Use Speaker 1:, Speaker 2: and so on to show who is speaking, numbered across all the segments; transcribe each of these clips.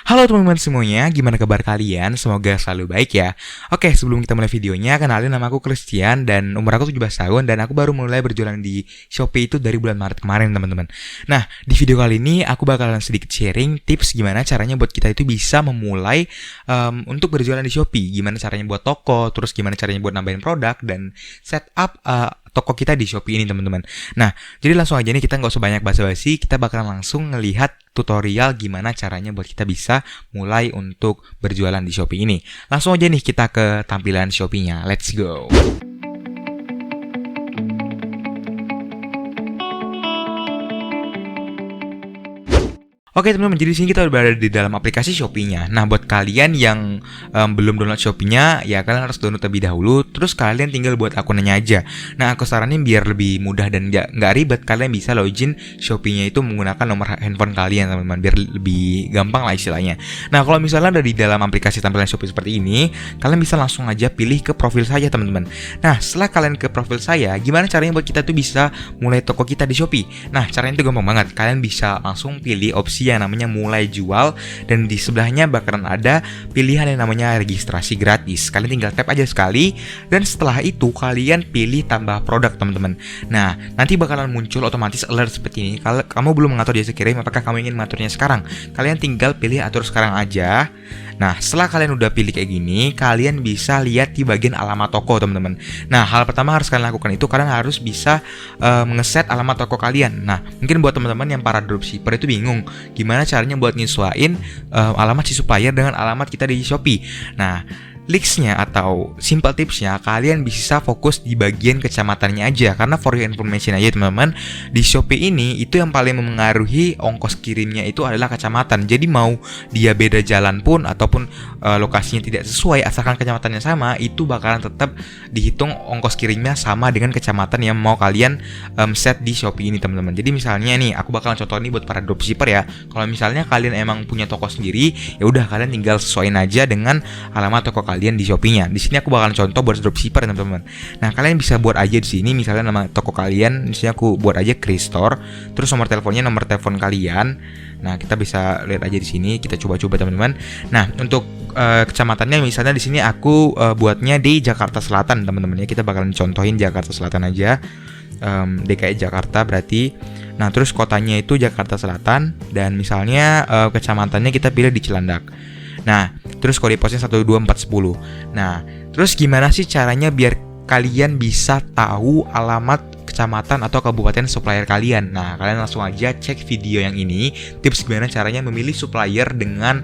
Speaker 1: Halo teman-teman semuanya, gimana kabar kalian? Semoga selalu baik ya. Oke, sebelum kita mulai videonya, kenalin nama aku Christian dan umur aku 17 tahun dan aku baru mulai berjualan di Shopee itu dari bulan Maret kemarin, teman-teman. Nah, di video kali ini aku bakalan sedikit sharing tips gimana caranya buat kita itu bisa memulai untuk berjualan di Shopee. Gimana caranya buat toko, terus gimana caranya buat nambahin produk dan setup toko kita di Shopee ini, teman-teman. Nah, jadi langsung aja nih, kita nggak usah banyak basa-basi, kita bakalan langsung ngelihat tutorial gimana caranya buat kita bisa mulai untuk berjualan di Shopee ini. Langsung aja nih kita ke tampilan Shopee-nya. Let's go. Oke teman-teman, jadi di sini kita udah berada di dalam aplikasi Shopee-nya. Nah, buat kalian yang belum download Shopee-nya, ya kalian harus download terlebih dahulu. Terus kalian tinggal buat akunnya aja. Nah, aku saranin biar lebih mudah dan nggak ribet, kalian bisa login Shopee-nya itu menggunakan nomor handphone kalian, teman-teman, biar lebih gampang lah istilahnya. Nah, kalau misalnya ada di dalam aplikasi tampilan Shopee seperti ini, kalian bisa langsung aja pilih ke profil saya, teman-teman. Nah, setelah kalian ke profil saya, gimana caranya buat kita tuh bisa mulai toko kita di Shopee? Nah, caranya itu gampang banget. Kalian bisa langsung pilih opsi yang namanya mulai jual, dan di sebelahnya bakalan ada pilihan yang namanya registrasi gratis. Kalian tinggal tap aja sekali, dan setelah itu kalian pilih tambah produk, teman-teman. Nah, nanti bakalan muncul otomatis alert seperti ini. Kalau kamu belum mengatur jasa kirim, apakah kamu ingin mengaturnya sekarang? Kalian tinggal pilih atur sekarang aja. Nah, setelah kalian udah pilih kayak gini, kalian bisa lihat di bagian alamat toko, teman-teman. Nah, hal pertama harus kalian lakukan itu kalian harus bisa ngeset alamat toko kalian. Nah, mungkin buat teman-teman yang para dropshipper itu bingung gimana caranya buat nyesuaiin alamat si supplier dengan alamat kita di Shopee. Nah, leaks-nya atau simple tipsnya, kalian bisa fokus di bagian kecamatannya aja. Karena for your information aja, teman-teman, di Shopee ini itu yang paling memengaruhi ongkos kirimnya itu adalah kecamatan. Jadi mau dia beda jalan pun ataupun lokasinya tidak sesuai, asalkan kecamatannya sama, itu bakalan tetap dihitung ongkos kirimnya sama dengan kecamatan yang mau kalian set di Shopee ini, teman-teman. Jadi misalnya nih, aku bakalan contoh nih buat para dropshipper ya. Kalau misalnya kalian emang punya toko sendiri, ya udah kalian tinggal sesuaiin aja dengan alamat toko kalian di Shopee-nya. Di sini aku bakalan contoh buat dropshipper, teman-teman. Nah, kalian bisa buat aja di sini misalnya nama toko kalian, di sini aku buat aja Kristore, terus nomor teleponnya nomor telepon kalian. Nah, kita bisa lihat aja di sini, kita coba-coba, teman-teman. Nah, untuk kecamatannya misalnya di sini aku buatnya di Jakarta Selatan, teman-teman ya. Kita bakalan contohin Jakarta Selatan aja. DKI Jakarta berarti. Nah, terus kotanya itu Jakarta Selatan, dan misalnya kecamatannya kita pilih di Cilandak. Nah, terus kode posnya 12410. Nah, terus gimana sih caranya biar kalian bisa tahu alamat kecamatan atau kabupaten supplier kalian? Nah, kalian langsung aja cek video yang ini, tips gimana caranya memilih supplier dengan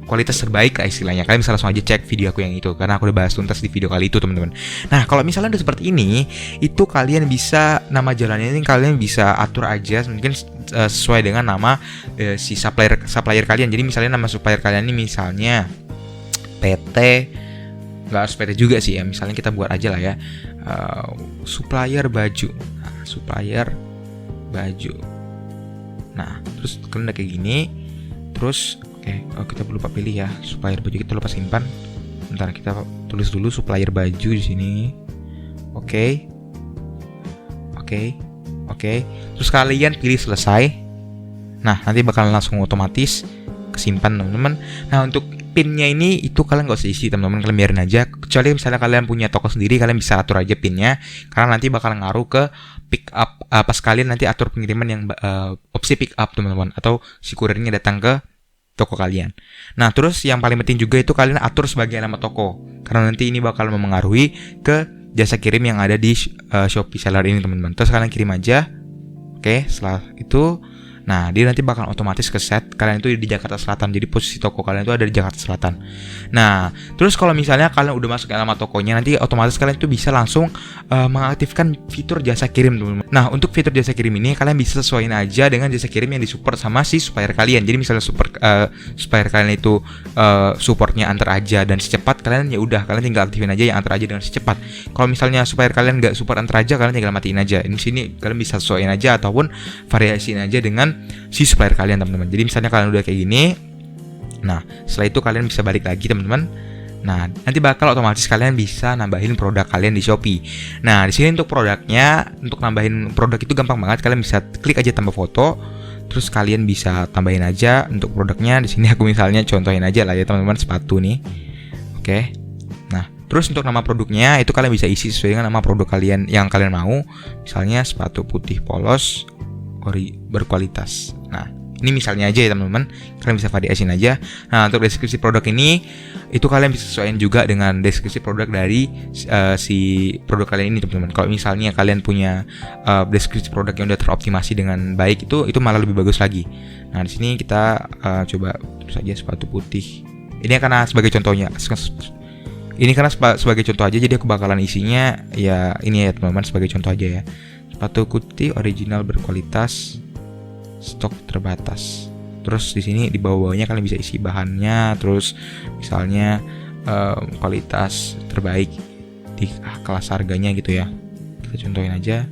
Speaker 1: kualitas terbaik lah istilahnya. Kalian bisa langsung aja cek video aku yang itu, karena aku udah bahas tuntas di video kali itu, teman-teman. Nah, kalau misalnya udah seperti ini, itu kalian bisa nama jalannya ini kalian bisa atur aja mungkin sesuai dengan nama si supplier kalian. Jadi misalnya nama supplier kalian ini misalnya PT, nggak harus PT juga sih ya. Misalnya kita buat aja lah ya, supplier baju. Nah, supplier baju. Nah, terus kalian udah kayak gini, terus kita lupa pilih ya supplier baju, kita lupa simpan. Bentar, kita tulis dulu supplier baju di sini. Oke. Terus kalian pilih selesai. Nah, nanti bakalan langsung otomatis kesimpan, teman-teman. Nah, untuk pinnya ini itu kalian gak usah isi, teman-teman, kalian biarin aja. Kecuali misalnya kalian punya toko sendiri, kalian bisa atur aja pinnya, karena nanti bakalan ngaruh ke pick up pas kalian nanti atur pengiriman yang opsi pick up, teman-teman, atau si kurirnya datang ke toko kalian. Nah, terus yang paling penting juga itu kalian atur sebagai alamat toko, karena nanti ini bakal memengaruhi ke jasa kirim yang ada di Shopee seller ini, teman-teman. Terus kalian kirim aja. Oke, setelah itu, nah dia nanti bakal otomatis ke set kalian itu di Jakarta Selatan. Jadi posisi toko kalian itu ada di Jakarta Selatan. Nah, terus kalau misalnya kalian udah masuk ke alamat tokonya, nanti otomatis kalian itu bisa langsung mengaktifkan fitur jasa kirim, teman-teman. Nah, untuk fitur jasa kirim ini kalian bisa sesuaiin aja dengan jasa kirim yang disupport sama si supplier kalian. Jadi misalnya supplier kalian itu supportnya antar aja dan secepat, kalian ya udah kalian tinggal aktifin aja yang antar aja dengan secepat. Kalau misalnya supplier kalian nggak support antar aja, kalian tinggal matiin aja. Ini sini kalian bisa sesuaiin aja ataupun variasiin aja dengan si supplier kalian, teman-teman. Jadi misalnya kalian udah kayak gini, nah setelah itu kalian bisa balik lagi, teman-teman. Nah, nanti bakal otomatis kalian bisa nambahin produk kalian di Shopee. Nah, di sini untuk produknya, untuk nambahin produk itu gampang banget. Kalian bisa klik aja tambah foto, Terus kalian bisa tambahin aja untuk produknya. Di sini aku misalnya contohin aja lah ya teman-teman, sepatu nih. Oke. Nah, terus untuk nama produknya itu kalian bisa isi sesuai dengan nama produk kalian yang kalian mau. Misalnya sepatu putih polos berkualitas. Nah, ini misalnya aja ya teman-teman, kalian bisa variasiin aja. Nah, untuk deskripsi produk ini itu kalian bisa sesuaikan juga dengan deskripsi produk dari si produk kalian ini teman-teman. Kalau misalnya kalian punya deskripsi produk yang udah teroptimasi dengan baik, itu malah lebih bagus lagi. Nah, di sini kita coba terus aja sepatu putih. Ini karena sebagai contohnya. Ini karena sebagai contoh aja, jadi aku bakalan isinya ya ini ya teman-teman, sebagai contoh aja ya. Sepatu putih original berkualitas, stok terbatas. Terus di sini di bawah-bawahnya kalian bisa isi bahannya, terus misalnya kualitas terbaik di kelas harganya gitu ya. Kita contohin aja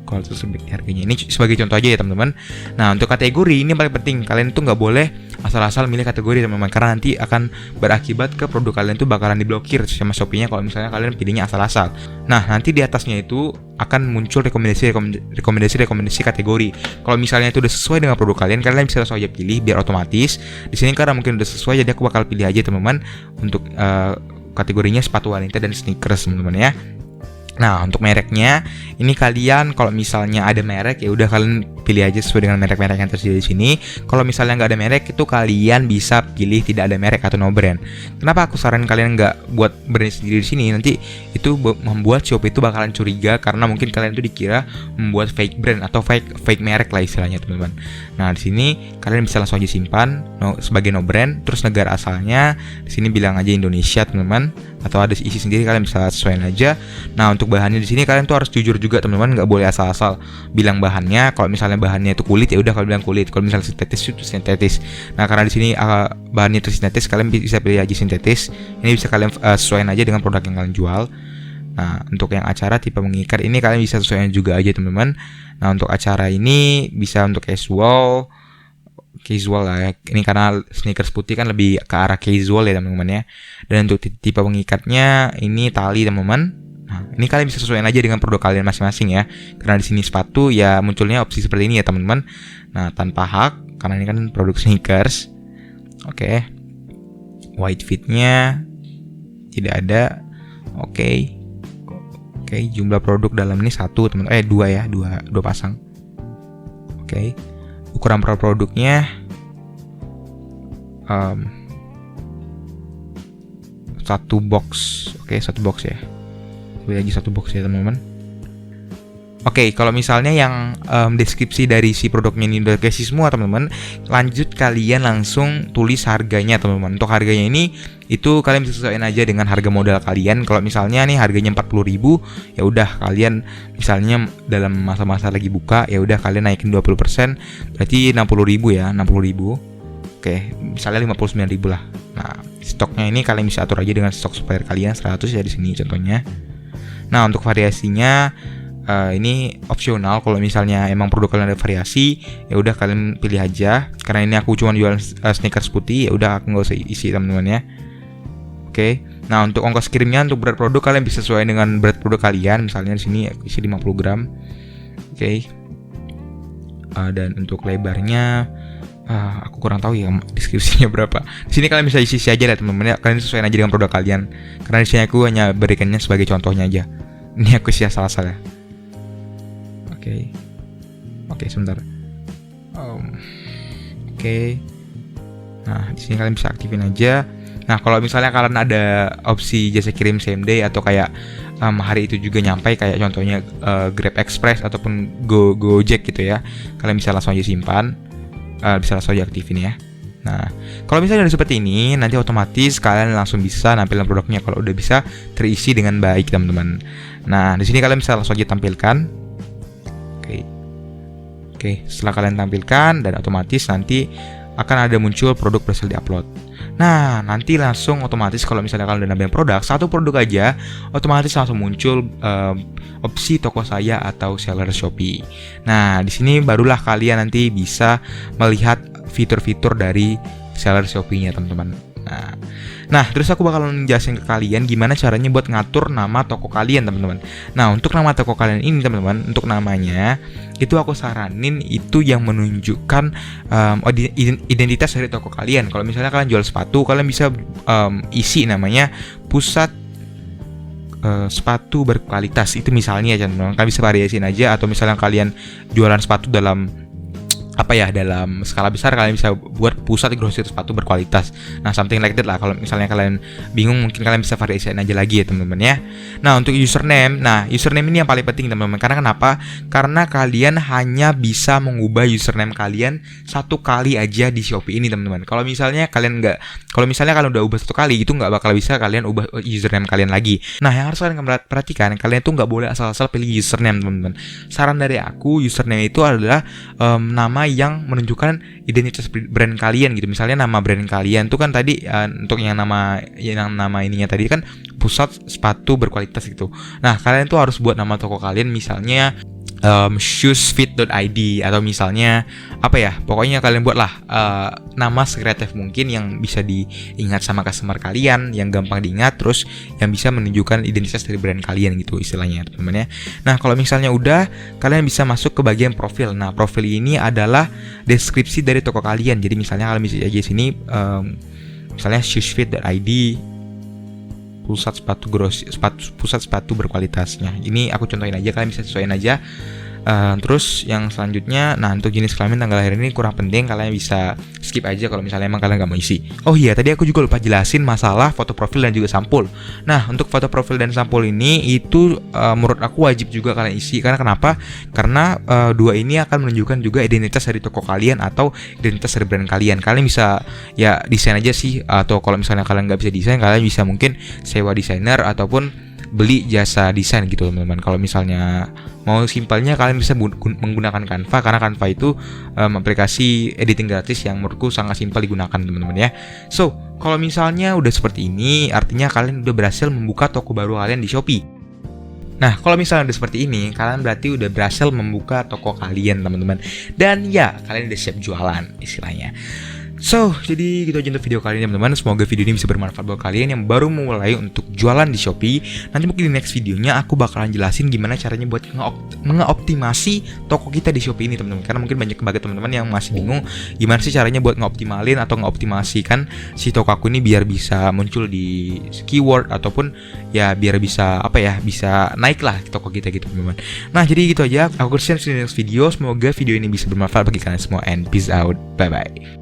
Speaker 1: kualitas terbaik di harganya. Ini sebagai contoh aja ya teman-teman. Nah, untuk kategori ini paling penting, kalian tuh nggak boleh asal-asal milih kategori teman-teman, karena nanti akan berakibat ke produk kalian tuh bakalan diblokir sama Shopee-nya kalau misalnya kalian pilihnya asal-asal. Nah, nanti di atasnya itu akan muncul rekomendasi kategori. Kalau misalnya itu udah sesuai dengan produk kalian bisa langsung aja pilih biar otomatis. Di sini karena mungkin udah sesuai, jadi aku bakal pilih aja teman-teman untuk kategorinya sepatu wanita dan sneakers teman-teman ya. Nah, untuk mereknya ini kalian kalau misalnya ada merek ya udah kalian pilih aja sesuai dengan merek-merek yang tersedia di sini. Kalau misalnya nggak ada merek itu kalian bisa pilih tidak ada merek atau no brand. Kenapa aku saran kalian nggak buat brand sendiri di sini? Nanti itu membuat Shopee itu bakalan curiga karena mungkin kalian itu dikira membuat fake brand atau fake merek lah istilahnya teman-teman. Nah, di sini kalian bisa langsung aja simpan sebagai no brand. Terus negara asalnya di sini bilang aja Indonesia teman-teman, atau ada isi sendiri kalian bisa sesuaiin aja. Nah, untuk bahannya di sini kalian tuh harus jujur juga teman-teman, nggak boleh asal-asal bilang bahannya. Kalau misalnya bahannya itu kulit ya udah kalian bilang kulit. Kalau misalnya sintetis itu sintetis. Nah, karena di sini bahannya itu sintetis, kalian bisa pilih aja sintetis. Ini bisa kalian sesuaiin aja dengan produk yang kalian jual. Nah, untuk yang acara tipe mengikat ini kalian bisa sesuaikan juga aja teman-teman. Nah, untuk acara ini bisa untuk casual lah ya. Ini karena sneakers putih kan lebih ke arah casual ya teman-teman ya. Dan untuk tipe pengikatnya ini tali teman-teman. Nah, ini kalian bisa sesuaikan aja dengan produk kalian masing-masing ya. Karena di sini sepatu ya munculnya opsi seperti ini ya teman-teman. Nah, tanpa hak karena ini kan produk sneakers. Oke. White fitnya tidak ada. Oke, jumlah produk dalam ini satu teman. Dua pasang. Oke. Ukuran per produknya satu box. Oke, satu box ya. Pilih aja satu box ya teman-teman. Oke, kalau misalnya yang deskripsi dari si produknya ini udah kasih semua teman-teman, lanjut kalian langsung tulis harganya teman-teman. Untuk harganya ini itu kalian bisa sesuaikan aja dengan harga modal kalian. Kalau misalnya nih harganya 40.000, ya udah kalian misalnya dalam masa-masa lagi buka ya udah kalian naikin 20%, berarti 60.000 ya, 60.000. Oke, misalnya 59.000 lah. Nah, stoknya ini kalian bisa atur aja dengan stok supplier kalian 100 ya di sini contohnya. Nah, untuk variasinya ini opsional. Kalau misalnya emang produk kalian ada variasi, ya udah kalian pilih aja. Karena ini aku cuma jual sneakers putih, ya udah aku nggak usah isi teman-teman ya. Oke. Nah, untuk ongkos kirimnya untuk berat produk kalian bisa sesuai dengan berat produk kalian. Misalnya di sini isi 50 gram. Oke. Dan untuk lebarnya aku kurang tahu ya deskripsinya berapa. Di sini kalian bisa isi aja lah teman-teman ya. Kalian sesuaikan aja dengan produk kalian. Karena di sini aku hanya berikannya sebagai contohnya aja. Ini aku isi asal-asal ya. Oke, sebentar. Oke. Nah, di sini kalian bisa aktifin aja. Nah, kalau misalnya kalian ada opsi jasa kirim same day atau kayak hari itu juga nyampe, kayak contohnya Grab Express ataupun Gojek gitu ya, kalian bisa langsung aja simpan, bisa langsung aja aktifin ya. Nah, kalau misalnya udah seperti ini, nanti otomatis kalian langsung bisa nampilkan produknya kalau udah bisa terisi dengan baik teman-teman. Nah, di sini kalian bisa langsung aja tampilkan. Oke, setelah kalian tampilkan dan otomatis nanti akan ada muncul produk berhasil diupload. Nah, nanti langsung otomatis kalau misalnya kalian udah nambahin produk, satu produk aja, otomatis langsung muncul opsi toko saya atau seller Shopee. Nah, di sini barulah kalian nanti bisa melihat fitur-fitur dari seller Shopee-nya teman-teman. Nah, terus aku bakalan jelasin ke kalian gimana caranya buat ngatur nama toko kalian, teman-teman. Nah, untuk nama toko kalian ini, teman-teman, untuk namanya itu aku saranin itu yang menunjukkan identitas dari toko kalian. Kalau misalnya kalian jual sepatu, kalian bisa isi namanya pusat sepatu berkualitas. Itu misalnya aja, teman-teman. Kalian bisa variasiin aja, atau misalnya kalian jualan sepatu dalam dalam skala besar, kalian bisa buat pusat grosir sepatu berkualitas. Nah, something like that lah. Kalau misalnya kalian bingung, mungkin kalian bisa variasiin aja lagi ya, teman-teman ya. Nah, untuk username, username ini yang paling penting, teman-teman. Karena kenapa? Karena kalian hanya bisa mengubah username kalian satu kali aja di Shopee ini, teman-teman. Kalau misalnya kalian udah ubah satu kali, itu nggak bakal bisa kalian ubah username kalian lagi. Nah, yang harus kalian perhatikan, kalian tuh nggak boleh asal-asal pilih username, teman-teman. Saran dari aku, username itu adalah nama yang menunjukkan identitas brand kalian gitu. Misalnya nama brand kalian tuh kan tadi untuk yang nama ininya tadi kan pusat sepatu berkualitas gitu. Nah, kalian tuh harus buat nama toko kalian misalnya shoesfit.id, atau misalnya pokoknya kalian buatlah nama sekreatif mungkin yang bisa diingat sama customer kalian, yang gampang diingat, terus yang bisa menunjukkan identitas dari brand kalian gitu istilahnya, teman-teman ya. Nah, kalau misalnya udah, kalian bisa masuk ke bagian profil. Nah, profil ini adalah deskripsi dari toko kalian. Jadi misalnya kalian bisa aja sini misalnya shoesfit.id pusat sepatu berkualitasnya. Ini aku contohin aja, kalian bisa sesuaiin aja. Terus yang selanjutnya, untuk jenis kelamin, tanggal lahir ini kurang penting, kalian bisa skip aja kalau misalnya emang kalian nggak mau isi. Oh iya, tadi aku juga lupa jelasin masalah foto profil dan juga sampul. Nah, untuk foto profil dan sampul ini itu menurut aku wajib juga kalian isi. Karena kenapa? Karena dua ini akan menunjukkan juga identitas dari toko kalian atau identitas dari brand kalian. Kalian bisa ya desain aja sih, atau kalau misalnya kalian nggak bisa desain, kalian bisa mungkin sewa desainer ataupun beli jasa desain gitu, teman-teman. Kalau misalnya mau simpelnya, kalian bisa menggunakan Canva, karena Canva itu aplikasi editing gratis yang menurutku sangat simpel digunakan, teman-teman ya. So, kalau misalnya udah seperti ini, artinya kalian udah berhasil membuka toko baru kalian di Shopee. Nah, kalau misalnya udah seperti ini, kalian berarti udah berhasil membuka toko kalian, teman-teman. Dan ya, kalian udah siap jualan istilahnya. So, jadi gitu aja untuk video kali ini, teman-teman. Semoga video ini bisa bermanfaat buat kalian yang baru memulai untuk jualan di Shopee. Nanti mungkin di next videonya aku bakalan jelasin gimana caranya buat mengoptimasi toko kita di Shopee ini, teman-teman. Karena mungkin banyak banget teman-teman yang masih bingung gimana sih caranya buat ngoptimalin atau ngoptimasikan si toko aku ini biar bisa muncul di keyword, ataupun ya biar bisa bisa naik lah toko kita gitu, teman-teman. Nah, jadi gitu aja. Aku share di next video. Semoga video ini bisa bermanfaat bagi kalian semua, and peace out. Bye bye.